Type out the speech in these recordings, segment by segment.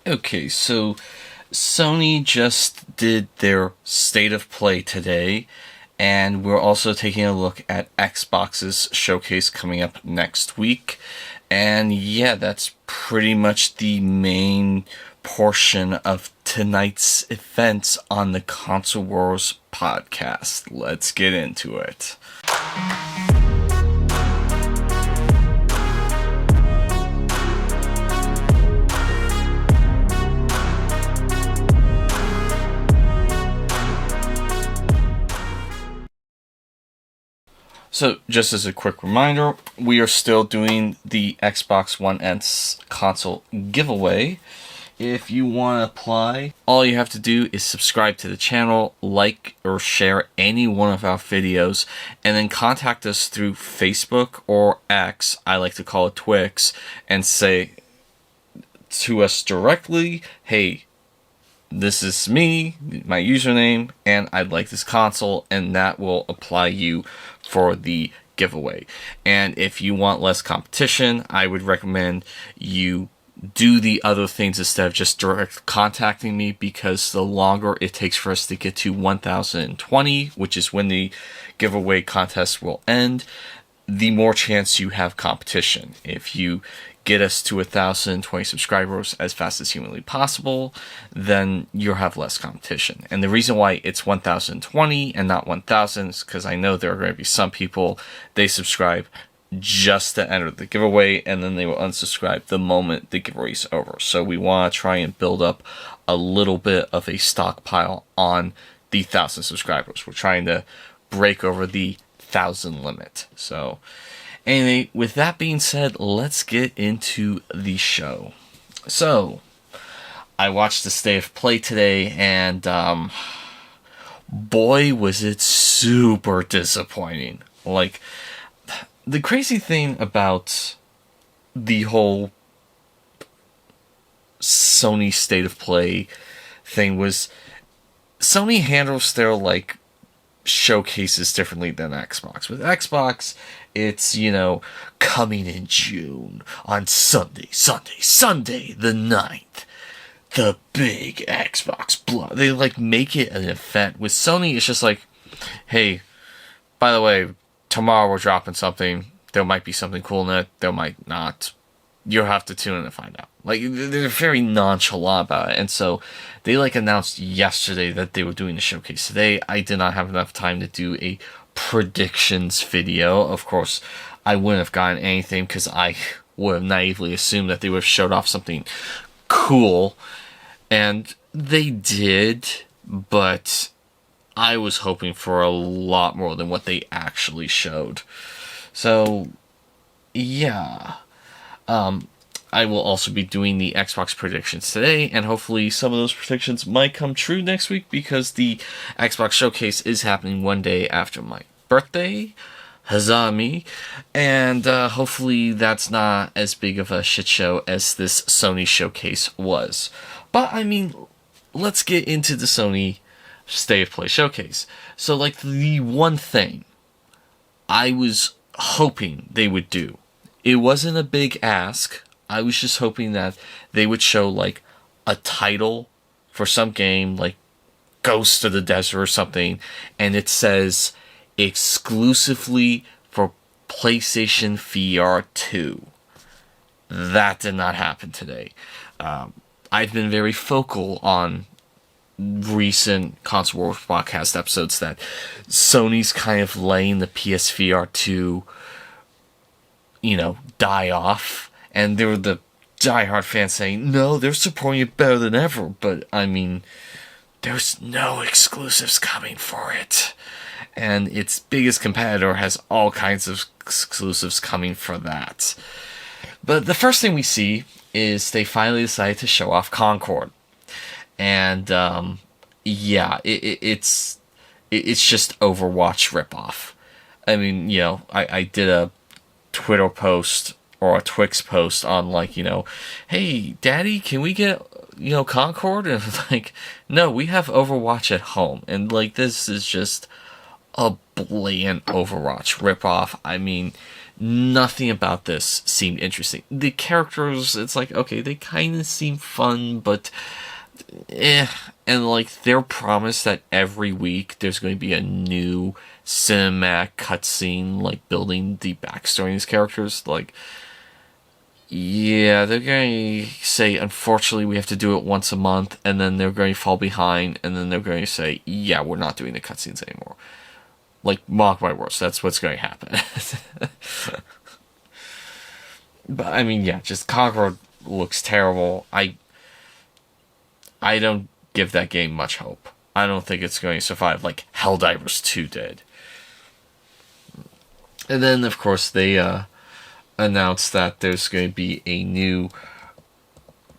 Okay, so Sony just did their State of Play today, and we're also taking a look at Xbox's showcase coming up next week. And yeah, that's pretty much the main portion of tonight's events on the Console Wars podcast. Let's get into it. So, just as a quick reminder, we are still doing the Xbox One X console giveaway. If you want to apply, all you have to do is subscribe to the channel, like or share any one of our videos, and then contact us through Facebook or X, I like to call it Twix, and say to us directly, hey, this is me, my username, and I'd like this console, and that will apply you for the giveaway. And if you want less competition, I would recommend you do the other things instead of just direct contacting me, because the longer it takes for us to get to 1020, which is when the giveaway contest will end, the more chance you have competition. If you get us to 1,020 subscribers as fast as humanly possible, then you'll have less competition. And the reason why it's 1,020 and not 1,000 is because I know there are going to be some people, they subscribe just to enter the giveaway, and then they will unsubscribe the moment the giveaway is over. So we want to try and build up a little bit of a stockpile on the 1,000 subscribers. We're trying to break over the 1,000 limit. So anyway, with that being said, let's get into the show. So, I watched the State of Play today, and boy, was it super disappointing. Like, the crazy thing about the whole Sony State of Play thing was Sony handles their, showcases differently than Xbox. With Xbox, it's, coming in June on Sunday the 9th. The big Xbox blow. They, make it an event. With Sony, it's just hey, by the way, tomorrow we're dropping something. There might be something cool in it. There might not. You'll have to tune in to find out. They're very nonchalant about it. And so, they, announced yesterday that they were doing the showcase today. I did not have enough time to do a predictions video. Of course, I wouldn't have gotten anything because I would have naively assumed that they would have showed off something cool. And they did, but I was hoping for a lot more than what they actually showed. So, yeah. I will also be doing the Xbox predictions today, and hopefully some of those predictions might come true next week, because the Xbox showcase is happening one day after my birthday. Huzzah me. And hopefully that's not as big of a shit show as this Sony showcase was. But, let's get into the Sony State of Play showcase. So, the one thing I was hoping they would do, it wasn't a big ask. I was just hoping that they would show, a title for some game, like Ghost of the Desert or something, and it says exclusively for PlayStation VR 2. That did not happen today. I've been very vocal on recent Console Wars podcast episodes that Sony's kind of letting the PSVR 2, die off. And there were the diehard fans saying, no, they're supporting it better than ever. But, there's no exclusives coming for it. And its biggest competitor has all kinds of exclusives coming for that. But the first thing we see is they finally decided to show off Concord. And, it's just Overwatch ripoff. I did a Twitter post or a Twix post on hey, Daddy, can we get, Concord? And no, we have Overwatch at home. And this is just a blatant Overwatch ripoff. Nothing about this seemed interesting. The characters, it's like, okay, they kind of seem fun, but and like their promise that every week there's going to be a new cinematic cutscene, like building the backstory of these characters. Like, yeah, they're going to say, unfortunately, we have to do it once a month, and then they're going to fall behind, and then they're going to say, yeah, we're not doing the cutscenes anymore. Like, mark my words, that's what's going to happen. But I mean, yeah, just Concord looks terrible. I don't give that game much hope. I don't think it's going to survive like Helldivers 2 did. And then, of course, they announced that there's going to be a new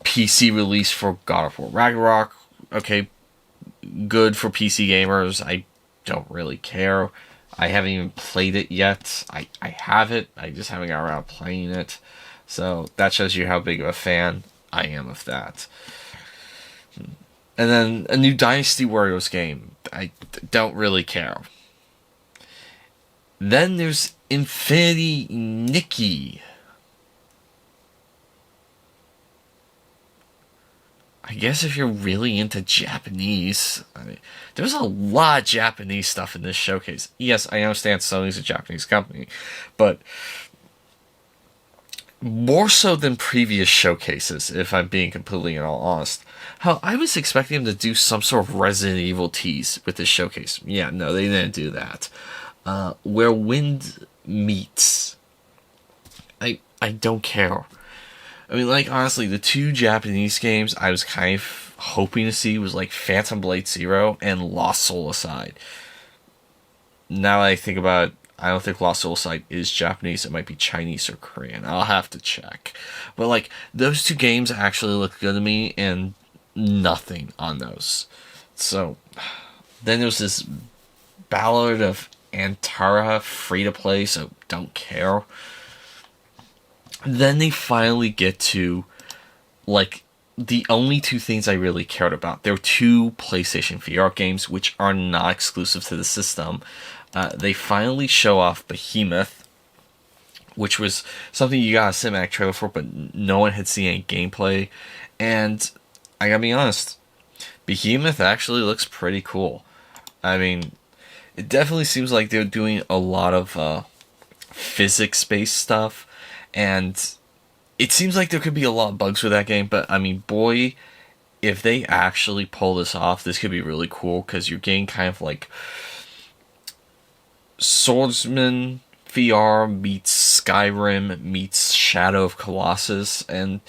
PC release for God of War Ragnarok. Okay, good for PC gamers. I don't really care. I haven't even played it yet. I have it. I just haven't got around playing it. So that shows you how big of a fan I am of that. And then a new Dynasty Warriors game. I don't really care. Then there's Infinity Nikki. I guess if you're really into Japanese, I mean, there's a lot of Japanese stuff in this showcase. Yes, I understand Sony's a Japanese company, but more so than previous showcases, if I'm being completely and all honest. How I was expecting them to do some sort of Resident Evil tease with this showcase. Yeah, no, they didn't do that. Where Wind Meets. I don't care. I mean, like, honestly, the two Japanese games I was kind of hoping to see was, like, Phantom Blade Zero and Lost Soul Aside. Now that I think about it, I don't think Lost Soul Aside is Japanese. It might be Chinese or Korean. I'll have to check. But, like, those two games actually look good to me, and nothing on those. So, then there's this Ballad of Antara free-to-play, so don't care. Then they finally get to, like, the only two things I really cared about. There were two PlayStation VR games, which are not exclusive to the system. They finally show off Behemoth, which was something you got a cinematic trailer for, but no one had seen any gameplay. And I gotta be honest, Behemoth actually looks pretty cool. I mean, it definitely seems like they're doing a lot of physics-based stuff. And it seems like there could be a lot of bugs with that game, but I mean, boy, if they actually pull this off, this could be really cool, because you're getting kind of like Swordsman VR meets Skyrim meets Shadow of Colossus, and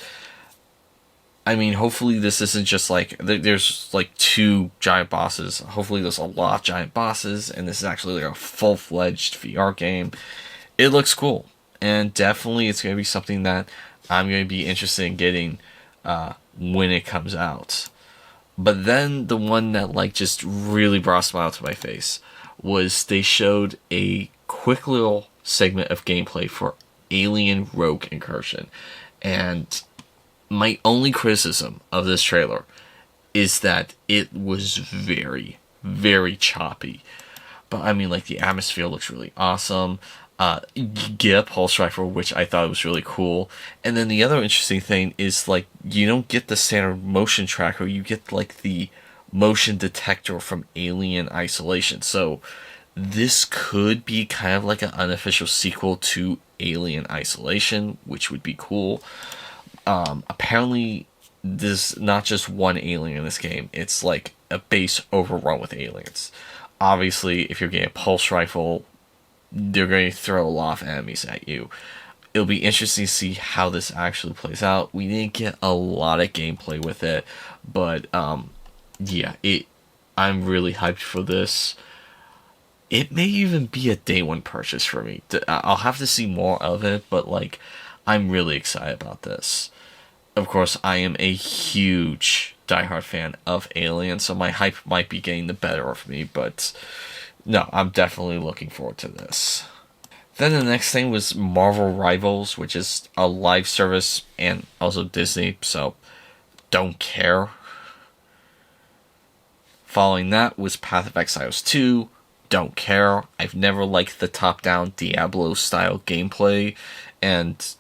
I mean, hopefully this isn't just like, there's like two giant bosses. Hopefully there's a lot of giant bosses, and this is actually like a full-fledged VR game. It looks cool. And definitely it's going to be something that I'm going to be interested in getting when it comes out. But then the one that like just really brought a smile to my face was they showed a quick little segment of gameplay for Alien Rogue Incursion. And my only criticism of this trailer is that it was very, very choppy. But I mean, like, the atmosphere looks really awesome. You get a pulse rifle, which I thought was really cool. And then the other interesting thing is, like, you don't get the standard motion tracker, you get, like, the motion detector from Alien Isolation. So, this could be kind of like an unofficial sequel to Alien Isolation, which would be cool. Apparently, there's not just one alien in this game, it's like a base overrun with aliens. Obviously, if you're getting a pulse rifle, they're going to throw a lot of enemies at you. It'll be interesting to see how this actually plays out. We didn't get a lot of gameplay with it, but yeah, I'm really hyped for this. It may even be a day one purchase for me. I'll have to see more of it, but like, I'm really excited about this. Of course, I am a huge diehard fan of Alien, so my hype might be getting the better of me, but no, I'm definitely looking forward to this. Then the next thing was Marvel Rivals, which is a live service and also Disney, so don't care. Following that was Path of Exiles 2, don't care. I've never liked the top-down Diablo-style gameplay, and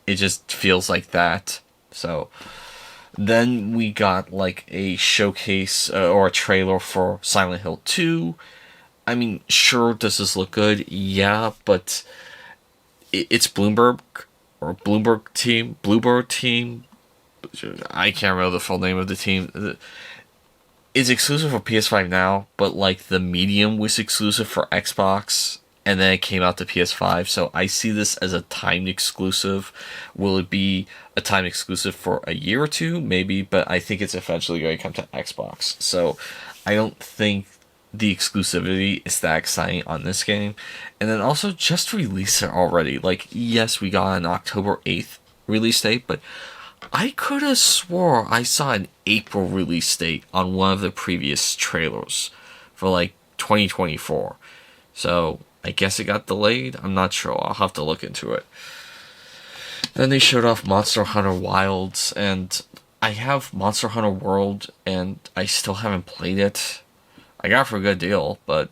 it just feels like that. So then we got like a showcase or a trailer for Silent Hill 2. I mean, sure, does this look good? Yeah, but it's Bloomberg or Bluebird team. I can't remember the full name of the team. It's exclusive for PS5 now, but like the Medium was exclusive for Xbox, and then it came out to PS5. So I see this as a timed exclusive. Will it be a timed exclusive for a year or two? Maybe, but I think it's eventually going to come to Xbox. So I don't think the exclusivity is that exciting on this game. And then also just release it already. Like, yes, we got an October 8th release date, but I could have swore I saw an April release date on one of the previous trailers for like 2024. So I guess it got delayed. I'm not sure. I'll have to look into it. Then they showed off Monster Hunter Wilds, and I have Monster Hunter World, and I still haven't played it. I got it for a good deal, but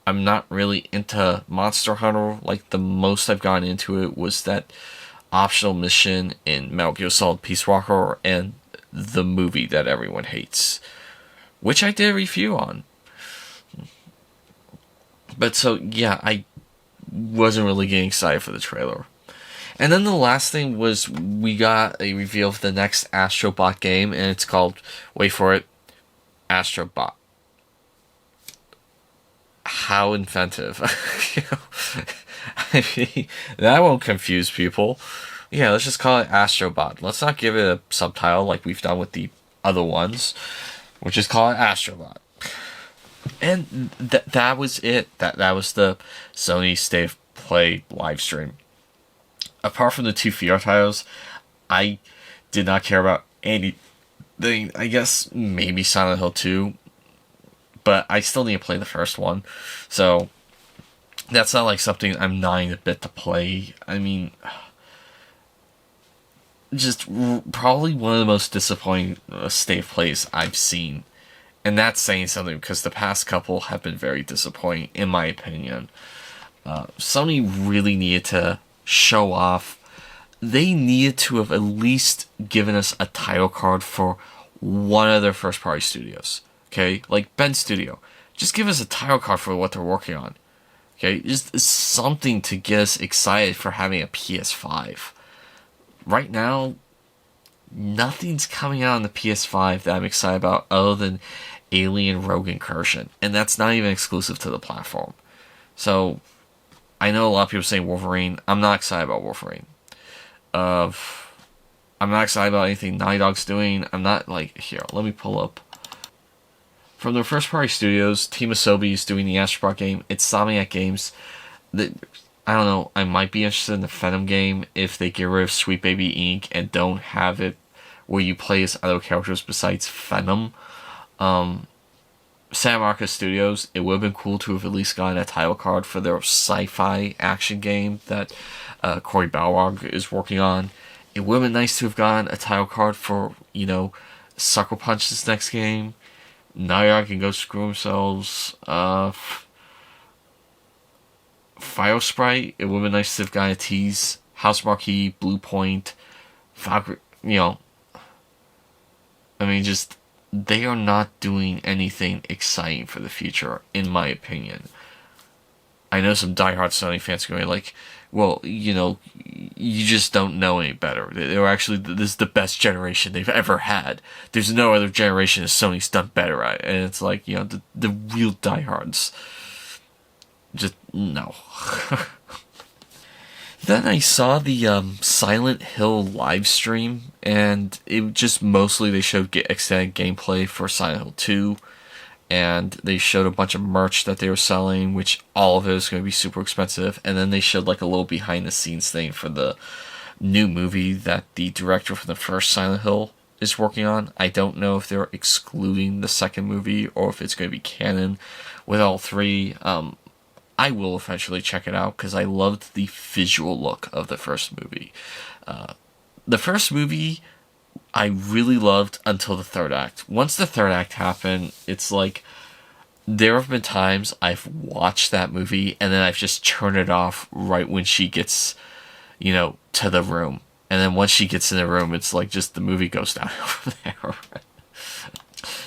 I'm not really into Monster Hunter. Like, the most I've gotten into it was that optional mission in Metal Gear Solid Peace Walker and the movie that everyone hates, which I did a review on. But so, yeah, I wasn't really getting excited for the trailer. And then the last thing was we got a reveal of the next Astrobot game, and it's called, wait for it, Astrobot. How inventive. I mean, that won't confuse people. Yeah, let's just call it Astrobot. Let's not give it a subtitle like we've done with the other ones. We'll just call it Astrobot. And that was it. That was the Sony State of Play live stream. Apart from the two VR titles, I did not care about anything. I guess maybe Silent Hill 2, but I still need to play the first one. So that's not like something I'm dying a bit to play. I mean, just probably one of the most disappointing state of plays I've seen. And that's saying something, because the past couple have been very disappointing, in my opinion. Sony really needed to show off. They needed to have at least given us a title card for one of their first party studios. Okay? Like Ben Studio. Just give us a title card for what they're working on. Okay? Just something to get us excited for having a PS5. Right now, nothing's coming out on the PS5 that I'm excited about other than Alien Rogue Incursion. And that's not even exclusive to the platform. So, I know a lot of people saying Wolverine. I'm not excited about Wolverine. I'm not excited about anything Naughty Dog's doing. I'm not, like, here, let me pull up. From their first party studios, Team Asobi is doing the Astrobot game. It's Insomniac Games. I don't know, I might be interested in the Venom game if they get rid of Sweet Baby Inc. and don't have it where you play as other characters besides Venom. Santa Monica Studios, it would have been cool to have at least gotten a title card for their sci-fi action game that Cory Balrog is working on. It would have been nice to have gotten a title card for, Sucker Punch's next game. Naughty Dog can go screw themselves. Fire Sprite, it would have been nice to have gotten a tease. House Marquee, Blue Point, Valkyrie, I mean, just, they are not doing anything exciting for the future, in my opinion. I know some diehard Sony fans are going to be like, well, you just don't know any better. They're actually, this is the best generation they've ever had. There's no other generation that Sony's done better at. And it's like, the real diehards. Just, no. Then I saw the Silent Hill live stream, and it just mostly they showed extended gameplay for Silent Hill 2, and they showed a bunch of merch that they were selling, which all of it is going to be super expensive, and then they showed like a little behind the scenes thing for the new movie that the director from the first Silent Hill is working on. I don't know if they're excluding the second movie or if it's going to be canon with all three. I will eventually check it out because I loved the visual look of the first movie. The first movie I really loved until the third act. Once the third act happened, it's like there have been times I've watched that movie and then I've just turned it off right when she gets, to the room. And then once she gets in the room, it's like just the movie goes down over there.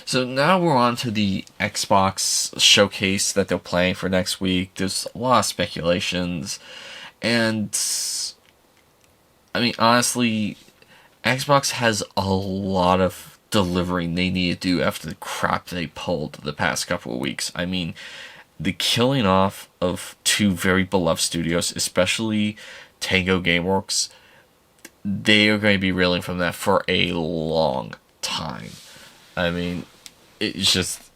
So now we're on to the Xbox showcase that they're planning for next week. There's a lot of speculations. And, I mean, honestly, Xbox has a lot of delivering they need to do after the crap they pulled the past couple of weeks. I mean, the killing off of two very beloved studios, especially Tango Gameworks, they are going to be reeling from that for a long time. I mean, it's just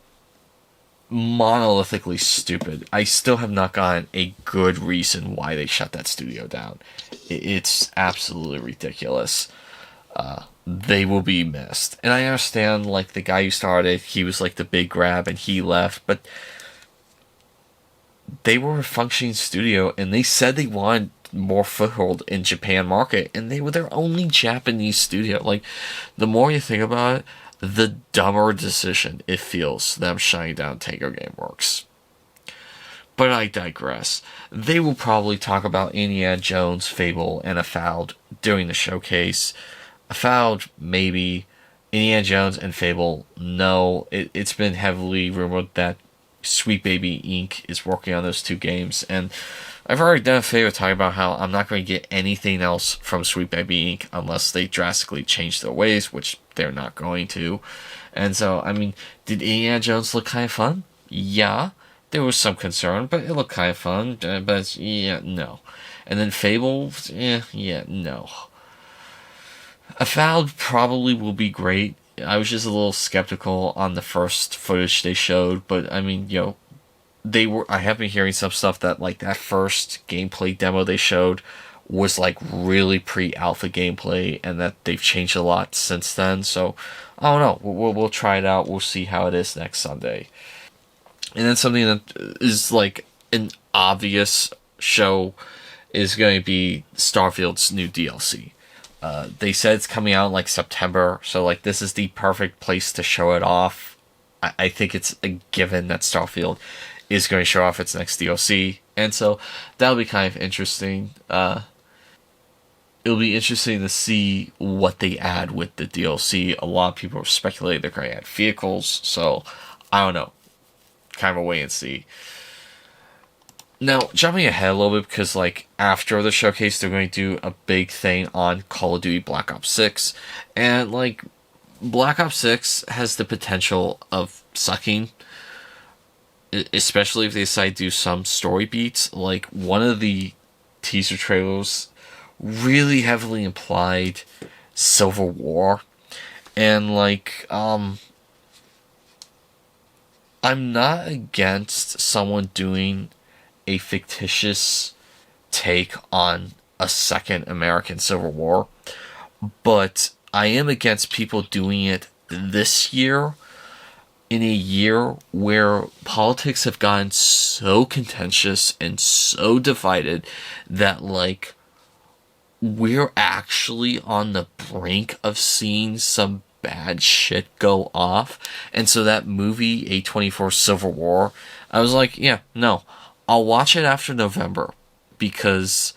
monolithically stupid. I still have not gotten a good reason why they shut that studio down. It's absolutely ridiculous. They will be missed. And I understand, like, the guy who started, he was like the big grab and he left, but they were a functioning studio and they said they wanted more foothold in Japan market, and they were their only Japanese studio. Like, the more you think about it, the dumber decision it feels them shutting down Tango Gameworks. But I digress. They will probably talk about Indiana Jones, Fable, and Avowed during the showcase. Avowed, maybe. Indiana Jones and Fable, no. It's been heavily rumored that Sweet Baby Inc. is working on those two games, and I've already done a favor talking about how I'm not going to get anything else from Sweet Baby Inc. unless they drastically change their ways, which they're not going to. And so, I mean, did Indiana Jones look kind of fun? Yeah. There was some concern, but it looked kind of fun. But, yeah, no. And then Fable, yeah, no. Avowed probably will be great. I was just a little skeptical on the first footage they showed, but, I mean, I have been hearing some stuff that, like, that first gameplay demo they showed was, like, really pre-alpha gameplay, and that they've changed a lot since then. So, I don't know. We'll try it out. We'll see how it is next Sunday. And then something that is, like, an obvious show is going to be Starfield's new DLC. They said it's coming out in, like, September, so, like, this is the perfect place to show it off. I think it's a given that Starfield is going to show off its next DLC, and so that'll be kind of interesting. It'll be interesting to see what they add with the DLC. A lot of people are speculating they're going to add vehicles, so I don't know. Kind of a wait and see. Now, jumping ahead a little bit, because, like, after the showcase, they're going to do a big thing on Call of Duty Black Ops 6, and, like, Black Ops 6 has the potential of sucking, especially if they decide to do some story beats. Like, one of the teaser trailers really heavily implied Civil War, and, like, I'm not against someone doing a fictitious take on a second American Civil War, but I am against people doing it this year, in a year where politics have gotten so contentious and so divided that, like, we're actually on the brink of seeing some bad shit go off. And so that movie, A24 Civil War, I was like, yeah, no, I'll watch it after November, because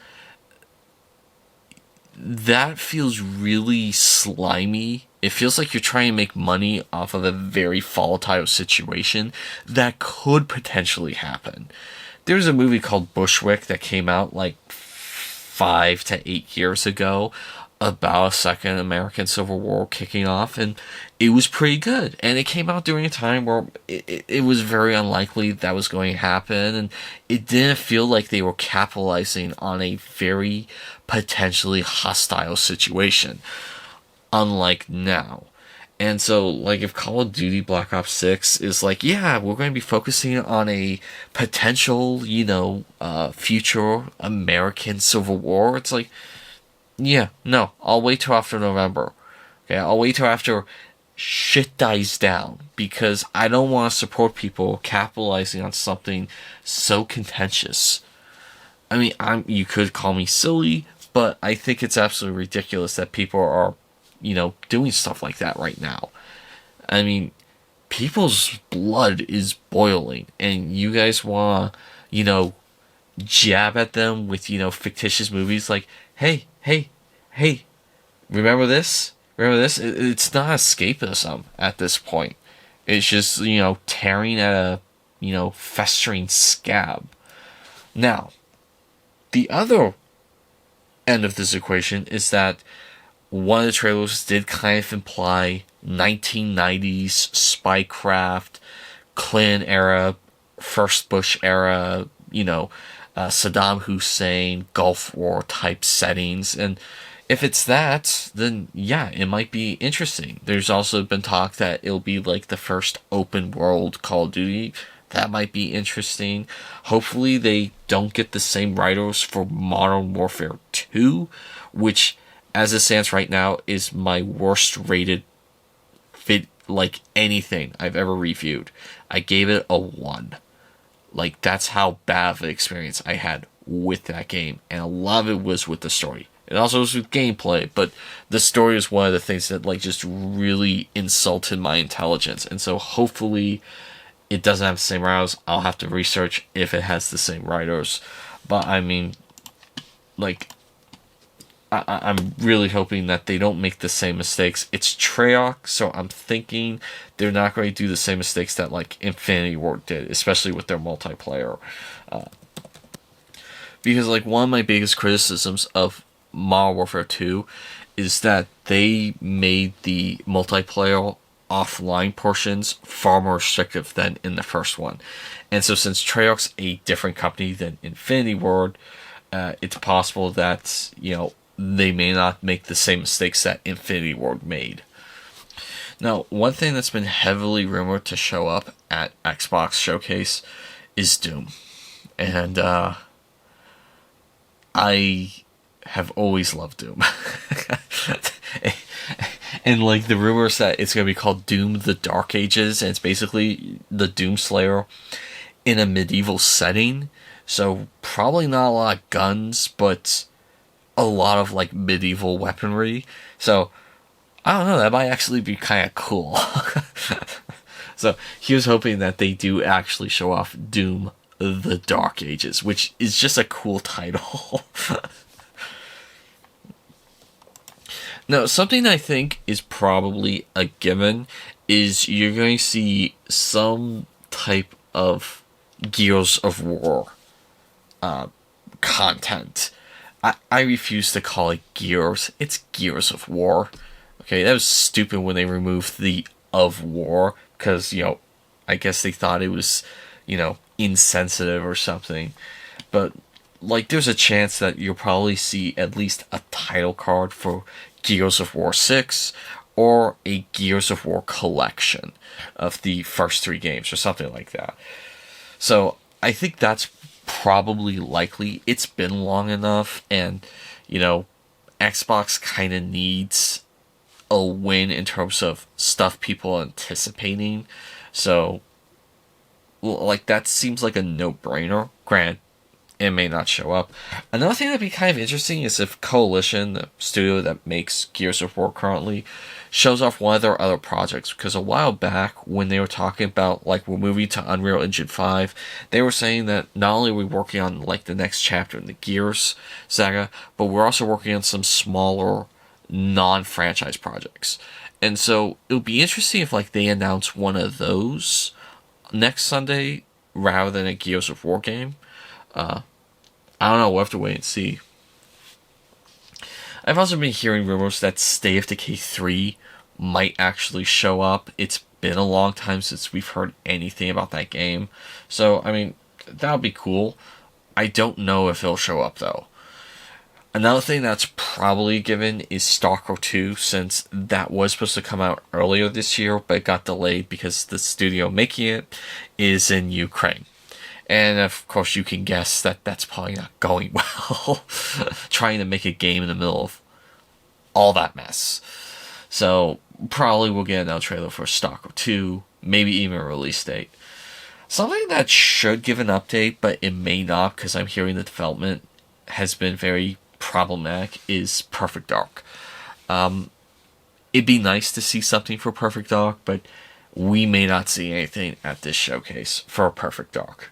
that feels really slimy. It feels like you're trying to make money off of a very volatile situation that could potentially happen. There's a movie called Bushwick that came out like 5 to 8 years ago about a second American Civil War kicking off, and it was pretty good. And it came out during a time where it was very unlikely that was going to happen, and it didn't feel like they were capitalizing on a very potentially hostile situation, unlike now. And so, like, if Call of Duty Black Ops 6 is like, yeah, we're going to be focusing on a potential, future American Civil War, it's like, yeah, no, I'll wait till after November. Okay, I'll wait till after shit dies down, because I don't want to support people capitalizing on something so contentious. I mean, you could call me silly, but I think it's absolutely ridiculous that people are, doing stuff like that right now. I mean, people's blood is boiling, and you guys want to, jab at them with, fictitious movies like, hey, remember this? Remember this? It's not escapism at this point. It's just, tearing at a, festering scab. Now, the other end of this equation is that one of the trailers did kind of imply 1990s spycraft, Clinton era, first Bush era, Saddam Hussein, Gulf War type settings. And if it's that, then yeah, it might be interesting. There's also been talk that it'll be like the first open world Call of Duty. That might be interesting. Hopefully they don't get the same writers for Modern Warfare 2, which, as it stands right now, is my worst rated like anything I've ever reviewed. I gave it a 1. Like, that's how bad of an experience I had with that game. And a lot of it was with the story. It also was with gameplay, but the story is one of the things that, like, just really insulted my intelligence. And so hopefully it doesn't have the same writers. I'll have to research if it has the same writers. But, I mean, like, I'm really hoping that they don't make the same mistakes. It's Treyarch, so I'm thinking they're not going to do the same mistakes that, like, Infinity Ward did, especially with their multiplayer. Because, like, one of my biggest criticisms of Modern Warfare 2 is that they made the multiplayer offline portions far more restrictive than in the first one. And so since Treyarch's a different company than Infinity Ward, it's possible that, they may not make the same mistakes that Infinity Ward made. Now, one thing that's been heavily rumored to show up at Xbox Showcase is Doom. And I have always loved Doom. And, like, the rumors that it's going to be called Doom the Dark Ages, and it's basically the Doom Slayer in a medieval setting. So, probably not a lot of guns, but a lot of, like, medieval weaponry. So, I don't know, that might actually be kind of cool. So, here's hoping that they do actually show off Doom the Dark Ages, which is just a cool title. Now, something I think is probably a given is you're going to see some type of Gears of War content. I refuse to call it Gears. It's Gears of War. Okay, that was stupid when they removed the of war, because, I guess they thought it was, insensitive or something. But, like, there's a chance that you'll probably see at least a title card for Gears of War 6 or a Gears of War collection of the first 3 games or something like that. So, I think that's probably likely. It's been long enough, and Xbox kind of needs a win in terms of stuff people are anticipating. So, like, that seems like a no-brainer. Granted, it may not show up. Another thing that'd be kind of interesting is if Coalition, the studio that makes Gears of War currently, shows off one of their other projects. Because a while back, when they were talking about, like, we're moving to Unreal Engine 5, they were saying that not only are we working on, like, the next chapter in the Gears saga, but we're also working on some smaller, non-franchise projects. And so, it'll be interesting if, like, they announce one of those next Sunday, rather than a Gears of War game. I don't know, we'll have to wait and see. I've also been hearing rumors that State of Decay 3 might actually show up. It's been a long time since we've heard anything about that game. So, I mean, that would be cool. I don't know if it'll show up, though. Another thing that's probably given is Stalker 2, since that was supposed to come out earlier this year, but it got delayed because the studio making it is in Ukraine. And, of course, you can guess that that's probably not going well. Trying to make a game in the middle of all that mess. So, probably we'll get another trailer for Stalker 2. Maybe even a release date. Something that should give an update, but it may not, because I'm hearing the development has been very problematic, is Perfect Dark. It'd be nice to see something for Perfect Dark, but we may not see anything at this showcase for Perfect Dark.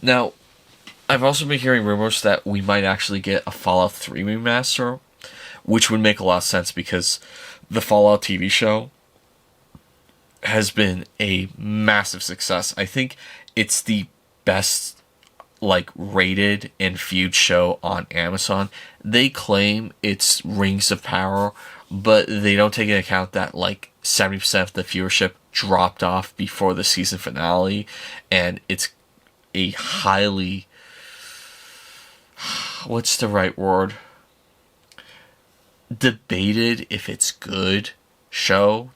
Now, I've also been hearing rumors that we might actually get a Fallout 3 remaster, which would make a lot of sense because the Fallout TV show has been a massive success. I think it's the best rated and viewed show on Amazon. They claim it's Rings of Power, but they don't take into account that 70% of the viewership dropped off before the season finale, and it's a highly, what's the right word, debated if it's good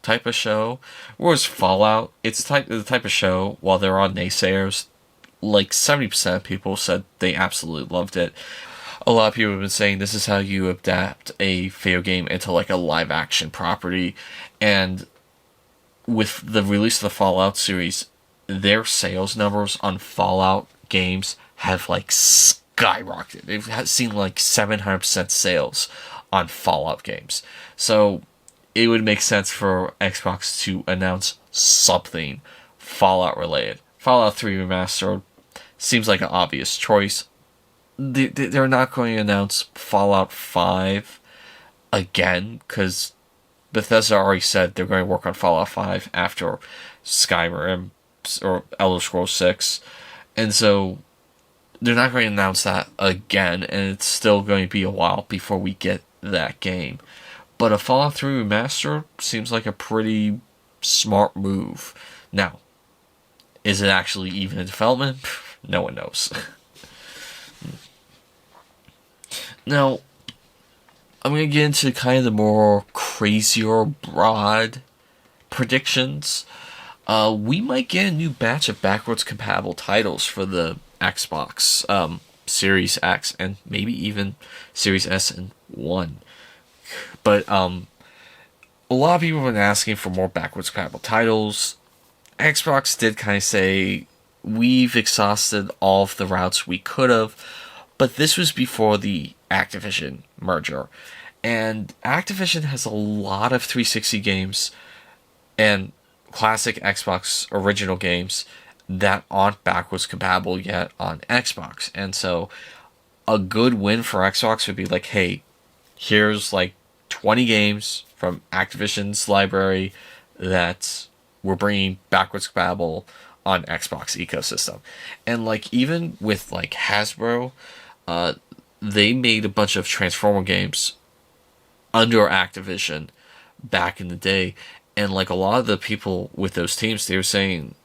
type of show. Whereas Fallout, it's the type of show, while they're on naysayers, 70% of people said they absolutely loved it. A lot of people have been saying this is how you adapt a video game into a live action property, and with the release of the Fallout series, their sales numbers on Fallout games have skyrocketed. They've seen 700% sales on Fallout games. So it would make sense for Xbox to announce something Fallout related. Fallout 3 Remastered seems like an obvious choice. They're not going to announce Fallout 5 again, because Bethesda already said they're going to work on Fallout 5 after Skyrim or Elder Scrolls 6. And so they're not going to announce that again, and it's still going to be a while before we get that game. But a Fallout 3 Remastered seems like a pretty smart move. Now, is it actually even in development? No one knows. Now, I'm going to get into kind of the more crazier, broad predictions. We might get a new batch of backwards compatible titles for the Xbox Series X and maybe even Series S and 1. But a lot of people have been asking for more backwards compatible titles. Xbox did kind of say, we've exhausted all of the routes we could have, but this was before the Activision merger. And Activision has a lot of 360 games and classic Xbox original games that aren't backwards compatible yet on Xbox. And so a good win for Xbox would be hey, here's 20 games from Activision's library that we're bringing backwards compatible on Xbox ecosystem. And even with Hasbro, they made a bunch of Transformer games under Activision back in the day, and a lot of the people with those teams, they were saying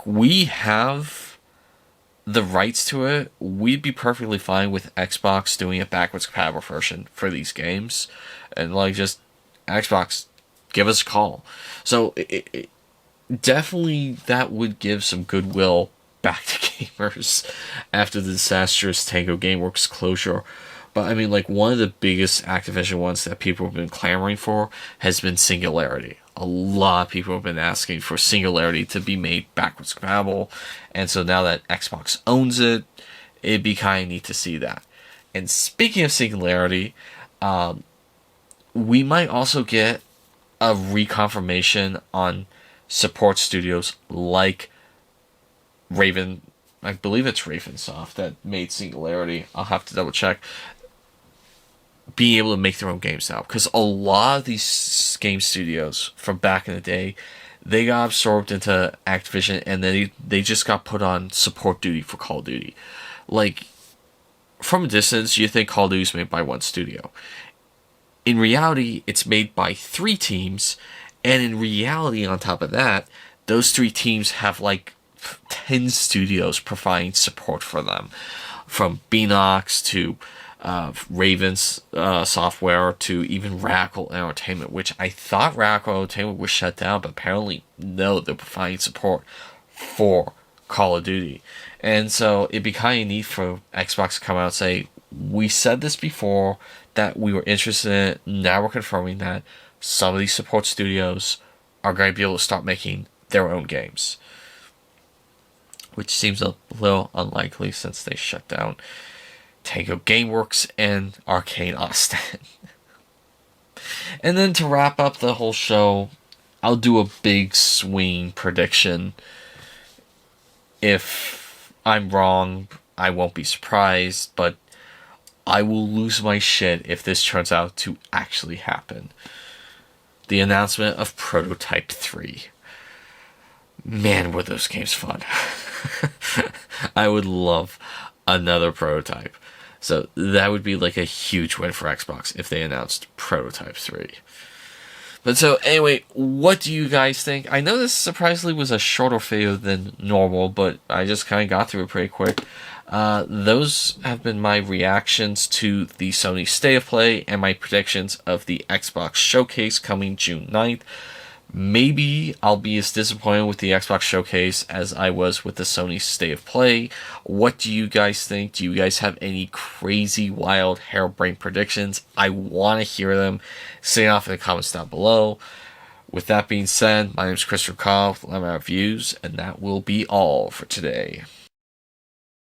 we have the rights to it. We'd be perfectly fine with Xbox doing a backwards compatible version for these games, and just Xbox, give us a call. So it definitely that would give some goodwill back to gamers after the disastrous Tango Gameworks closure. But I mean, one of the biggest Activision ones that people have been clamoring for has been Singularity. A lot of people have been asking for Singularity to be made backwards compatible, and so now that Xbox owns it, it'd be kind of neat to see that. And speaking of Singularity, we might also get a reconfirmation on support studios like I believe it's Ravensoft that made Singularity. I'll have to double check. Being able to make their own games now, because a lot of these game studios from back in the day, they got absorbed into Activision, and then they just got put on support duty for Call of Duty. From a distance, you think Call of Duty is made by one studio. In reality, it's made by 3 teams, and in reality, on top of that, those 3 teams have 10 studios providing support for them, from Beanox to Ravens Software to even Radical Entertainment, which I thought Radical Entertainment was shut down, but apparently no, they're providing support for Call of Duty. And so it'd be kind of neat for Xbox to come out and say, we said this before, that we were interested in it, now we're confirming that some of these support studios are going to be able to start making their own games. Which seems a little unlikely since they shut down Tango Gameworks and Arcane Austin. And then to wrap up the whole show, I'll do a big swing prediction. If I'm wrong, I won't be surprised, but I will lose my shit if this turns out to actually happen. The announcement of Prototype 3. Man, were those games fun. I would love another Prototype. So that would be like a huge win for Xbox if they announced Prototype 3. But so, anyway, what do you guys think? I know this surprisingly was a shorter video than normal, but I just kind of got through it pretty quick. Those have been my reactions to the Sony State of Play and my predictions of the Xbox Showcase coming June 9th. Maybe I'll be as disappointed with the Xbox Showcase as I was with the Sony State of Play. What do you guys think? Do you guys have any crazy, wild, harebrained predictions? I want to hear them. Say it off in the comments down below. With that being said, my name is Christopher Cobb with Lakmal Reviews, and that will be all for today.